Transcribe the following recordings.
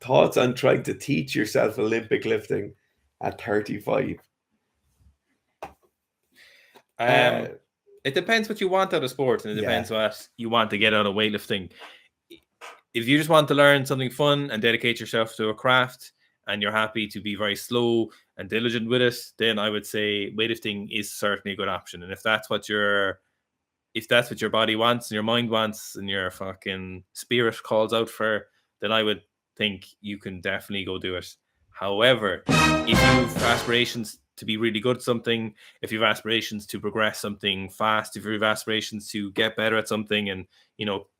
thoughts on trying to teach yourself Olympic lifting at 35? It depends what you want out of sport, and it depends what you want to get out of weightlifting. If you just want to learn something fun and dedicate yourself to a craft, and you're happy to be very slow and diligent with it, then I would say weightlifting is certainly a good option. And if that's what your body wants and your mind wants and your fucking spirit calls out for, then I would think you can definitely go do it. However, if you've aspirations to be really good at something, if you have aspirations to progress something fast, if you have aspirations to get better at something and,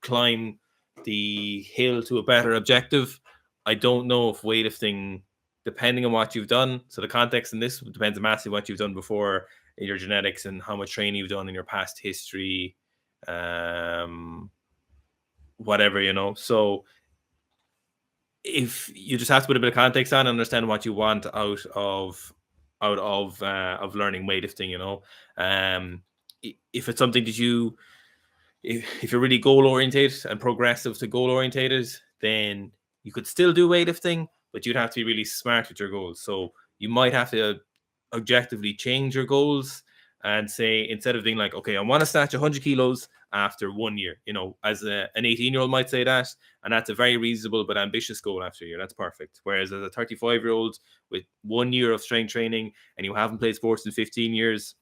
climb the hill to a better objective, I don't know if weightlifting, depending on what you've done, so the context in this depends massively what you've done before, your genetics and how much training you've done in your past history, whatever. So if you just have to put a bit of context on and understand what you want out of learning weightlifting, if it's something that if you're really goal orientated and progressive to goal orientated, then you could still do weightlifting, but you'd have to be really smart with your goals. So you might have to objectively change your goals and say, instead of being like, okay, I want to snatch 100 kilos after 1 year, as an 18-year-old might say that, and that's a very reasonable but ambitious goal after a year. That's perfect. Whereas as a 35-year-old with 1 year of strength training and you haven't played sports in 15 years,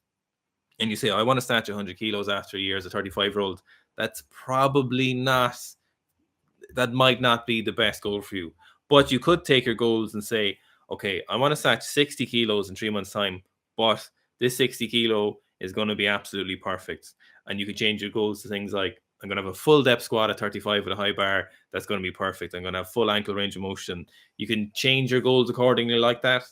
and you say, I want to snatch 100 kilos after a year as a 35-year-old, that might not be the best goal for you. But you could take your goals and say, okay, I want to snatch 60 kilos in 3 months' time, but this 60 kilo is going to be absolutely perfect. And you could change your goals to things like, I'm going to have a full depth squat at 35 with a high bar. That's going to be perfect. I'm going to have full ankle range of motion. You can change your goals accordingly like that.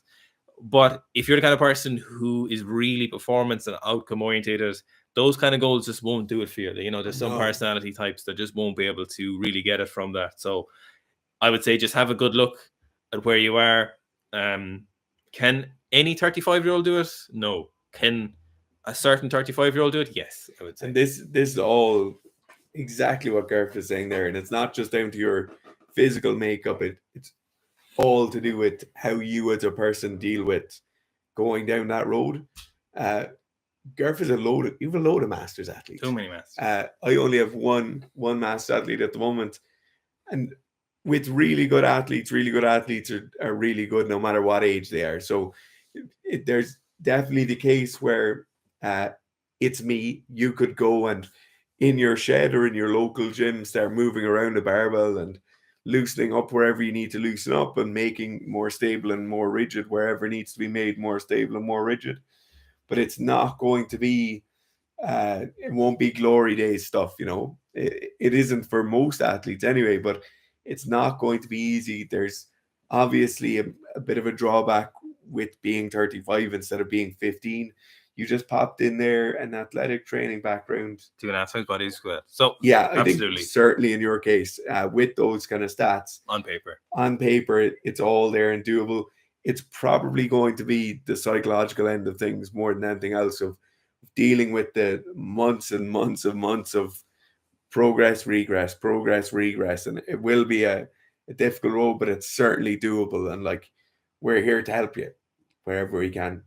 But if you're the kind of person who is really performance and outcome orientated, those kind of goals just won't do it for you. There's some personality types that just won't be able to really get it from that. So I would say just have a good look at where you are. Can any 35-year-old do it? No. Can a certain 35-year-old do it? Yes, I would say. And this is all exactly what Gareth is saying there. And it's not just down to your physical makeup. It's all to do with how you as a person deal with going down that road. Gareth is you have a load of masters athletes. Too many masters. I only have one master athlete at the moment, and with really good athletes are really good no matter what age they are. So there's definitely the case where it's me. You could go and in your shed or in your local gym start moving around a barbell and loosening up wherever you need to loosen up and making more stable and more rigid wherever it needs to be made more stable and more rigid. But it's not going to be, it won't be glory days stuff, It isn't for most athletes anyway, but it's not going to be easy. There's obviously a bit of a drawback with being 35 instead of being 15. You just popped in there an athletic training background. 2.5 times body squat. So yeah, absolutely. I think certainly in your case, with those kind of stats. On paper, it's all there and doable. It's probably going to be the psychological end of things more than anything else, of dealing with the months and months and months of progress, regress. And it will be a difficult road, but it's certainly doable. And we're here to help you wherever we can.